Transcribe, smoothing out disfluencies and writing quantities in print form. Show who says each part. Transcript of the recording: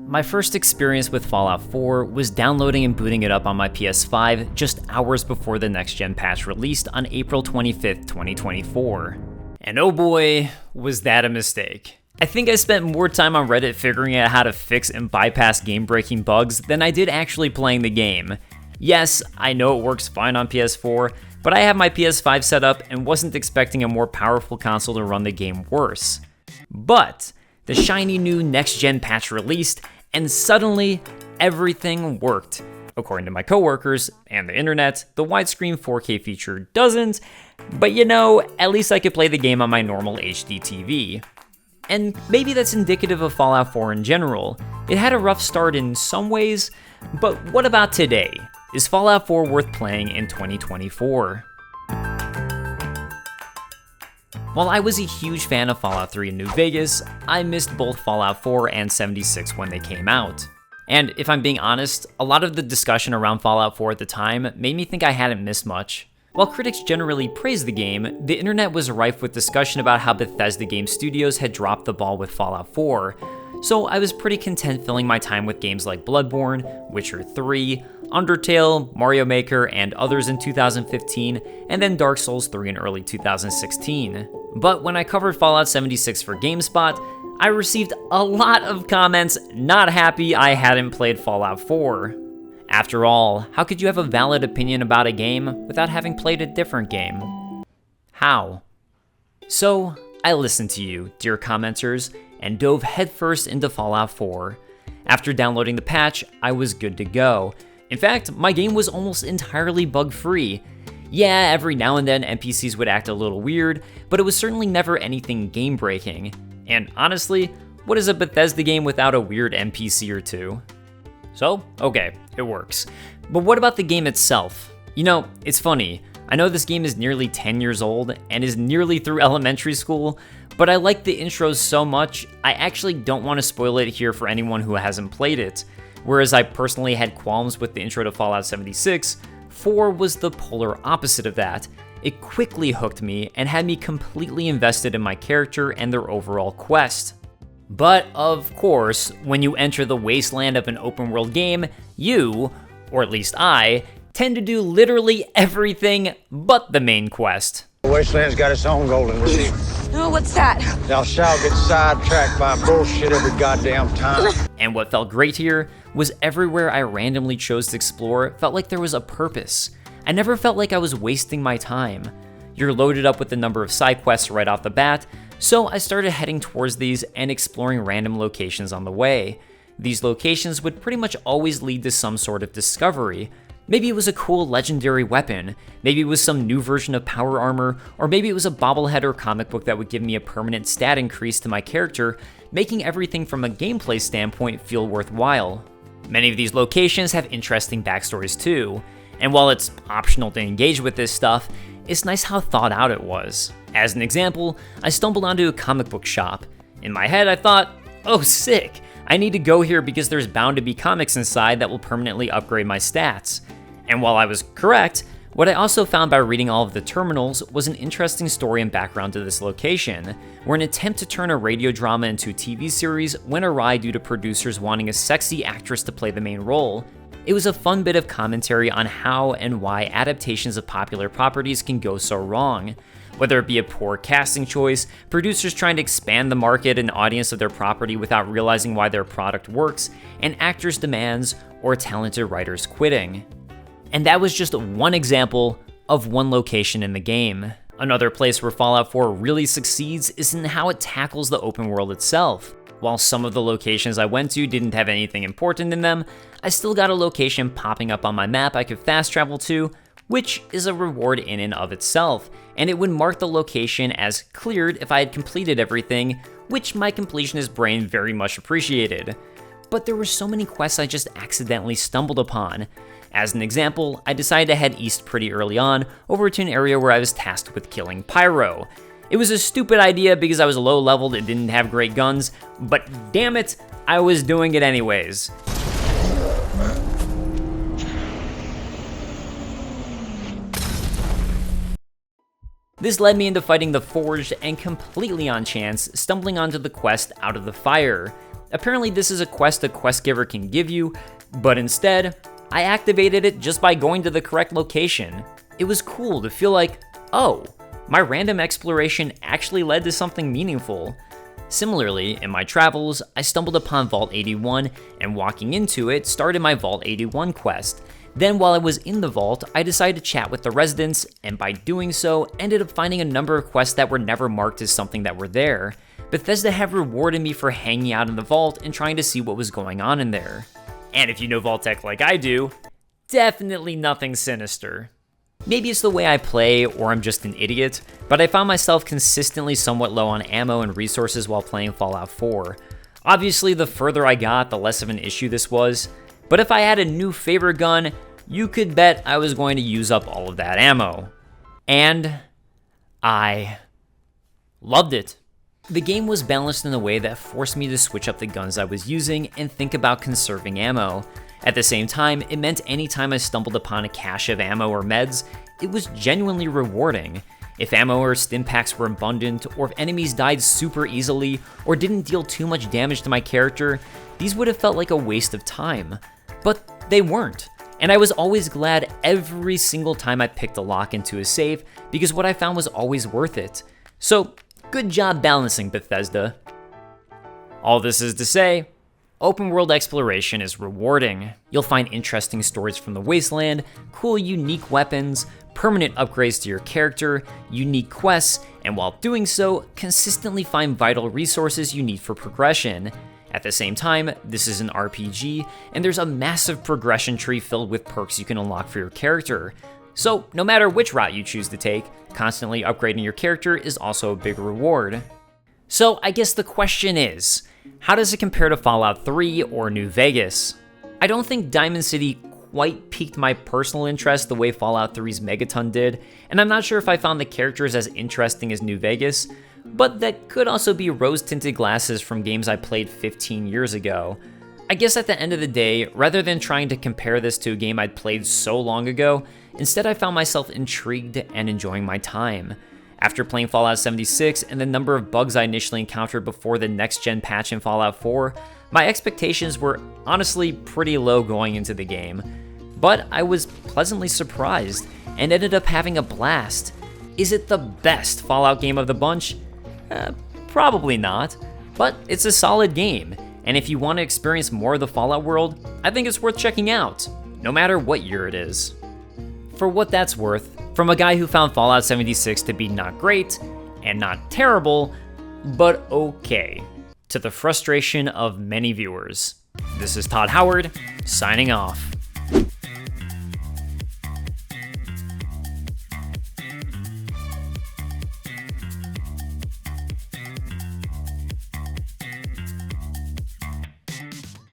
Speaker 1: My first experience with Fallout 4 was downloading and booting it up on my PS5 just hours before the next-gen patch released on April 25th, 2024. And oh boy, was that a mistake. I think I spent more time on Reddit figuring out how to fix and bypass game-breaking bugs than I did actually playing the game. Yes, I know it works fine on PS4, but I have my PS5 set up and wasn't expecting a more powerful console to run the game worse. But the shiny new next-gen patch released, and suddenly everything worked. According to my coworkers and the internet, the widescreen 4K feature doesn't, but at least I could play the game on my normal HD TV. And maybe that's indicative of Fallout 4 in general. It had a rough start in some ways, but what about today? Is Fallout 4 worth playing in 2024? While I was a huge fan of Fallout 3 in New Vegas, I missed both Fallout 4 and 76 when they came out. And if I'm being honest, a lot of the discussion around Fallout 4 at the time made me think I hadn't missed much. While critics generally praised the game, the internet was rife with discussion about how Bethesda Game Studios had dropped the ball with Fallout 4, so I was pretty content filling my time with games like Bloodborne, Witcher 3, Undertale, Mario Maker, and others in 2015, and then Dark Souls 3 in early 2016. But when I covered Fallout 76 for GameSpot, I received a lot of comments not happy I hadn't played Fallout 4. After all, how could you have a valid opinion about a game without having played a different game? How? So, I listened to you, dear commenters, and dove headfirst into Fallout 4. After downloading the patch, I was good to go. In fact, my game was almost entirely bug-free. Yeah, every now and then NPCs would act a little weird, but it was certainly never anything game-breaking. And honestly, what is a Bethesda game without a weird NPC or two? So, okay, it works. But what about the game itself? It's funny. I know this game is nearly 10 years old and is nearly through elementary school, but I like the intros so much, I actually don't want to spoil it here for anyone who hasn't played it. Whereas I personally had qualms with the intro to Fallout 76, 4 was the polar opposite of that. It quickly hooked me and had me completely invested in my character and their overall quest. But of course, when you enter the wasteland of an open world game, you, or at least I, tend to do literally everything but the main quest.
Speaker 2: The wasteland's got its own golden receiver.
Speaker 3: Oh, what's that?
Speaker 2: Thou shalt get sidetracked by bullshit every goddamn time.
Speaker 1: And what felt great here was everywhere I randomly chose to explore felt like there was a purpose. I never felt like I was wasting my time. You're loaded up with a number of side quests right off the bat, so I started heading towards these and exploring random locations on the way. These locations would pretty much always lead to some sort of discovery. Maybe it was a cool legendary weapon, maybe it was some new version of power armor, or maybe it was a bobblehead or comic book that would give me a permanent stat increase to my character, making everything from a gameplay standpoint feel worthwhile. Many of these locations have interesting backstories too, and while it's optional to engage with this stuff, it's nice how thought out it was. As an example, I stumbled onto a comic book shop. In my head I thought, oh sick, I need to go here because there's bound to be comics inside that will permanently upgrade my stats. And while I was correct, what I also found by reading all of the terminals was an interesting story and background to this location, where an attempt to turn a radio drama into a TV series went awry due to producers wanting a sexy actress to play the main role. It was a fun bit of commentary on how and why adaptations of popular properties can go so wrong. Whether it be a poor casting choice, producers trying to expand the market and audience of their property without realizing why their product works, and actors' demands, or talented writers quitting. And that was just one example of one location in the game. Another place where Fallout 4 really succeeds is in how it tackles the open world itself. While some of the locations I went to didn't have anything important in them, I still got a location popping up on my map I could fast travel to, which is a reward in and of itself, and it would mark the location as cleared if I had completed everything, which my completionist brain very much appreciated. But there were so many quests I just accidentally stumbled upon. As an example, I decided to head east pretty early on, over to an area where I was tasked with killing Pyro. It was a stupid idea because I was low leveled and didn't have great guns, but damn it, I was doing it anyways. This led me into fighting the Forged and completely on chance, stumbling onto the quest Out of the Fire. Apparently this is a quest a quest giver can give you, but instead, I activated it just by going to the correct location. It was cool to feel like, oh, my random exploration actually led to something meaningful. Similarly, in my travels, I stumbled upon Vault 81, and walking into it started my Vault 81 quest. Then while I was in the vault, I decided to chat with the residents, and by doing so, ended up finding a number of quests that were never marked as something that were there. Bethesda have rewarded me for hanging out in the vault and trying to see what was going on in there. And if you know Vault-Tec like I do, definitely nothing sinister. Maybe it's the way I play, or I'm just an idiot, but I found myself consistently somewhat low on ammo and resources while playing Fallout 4. Obviously, the further I got, the less of an issue this was, but if I had a new favorite gun, you could bet I was going to use up all of that ammo. And I loved it. The game was balanced in a way that forced me to switch up the guns I was using and think about conserving ammo. At the same time, it meant anytime I stumbled upon a cache of ammo or meds, it was genuinely rewarding. If ammo or stim packs were abundant, or if enemies died super easily, or didn't deal too much damage to my character, these would have felt like a waste of time. But they weren't, and I was always glad every single time I picked a lock into a save, because what I found was always worth it. So, good job balancing, Bethesda. All this is to say, open world exploration is rewarding. You'll find interesting stories from the wasteland, cool unique weapons, permanent upgrades to your character, unique quests, and while doing so, consistently find vital resources you need for progression. At the same time, this is an RPG, and there's a massive progression tree filled with perks you can unlock for your character. So, no matter which route you choose to take, constantly upgrading your character is also a big reward. So, I guess the question is, how does it compare to Fallout 3 or New Vegas? I don't think Diamond City quite piqued my personal interest the way Fallout 3's Megaton did, and I'm not sure if I found the characters as interesting as New Vegas, but that could also be rose-tinted glasses from games I played 15 years ago. I guess at the end of the day, rather than trying to compare this to a game I'd played so long ago, instead I found myself intrigued and enjoying my time. After playing Fallout 76 and the number of bugs I initially encountered before the next-gen patch in Fallout 4, my expectations were honestly pretty low going into the game. But I was pleasantly surprised and ended up having a blast. Is it the best Fallout game of the bunch? Probably not, but it's a solid game, and if you want to experience more of the Fallout world, I think it's worth checking out, no matter what year it is. For what that's worth, from a guy who found Fallout 76 to be not great, and not terrible, but okay, to the frustration of many viewers. This is Todd Howard, signing off.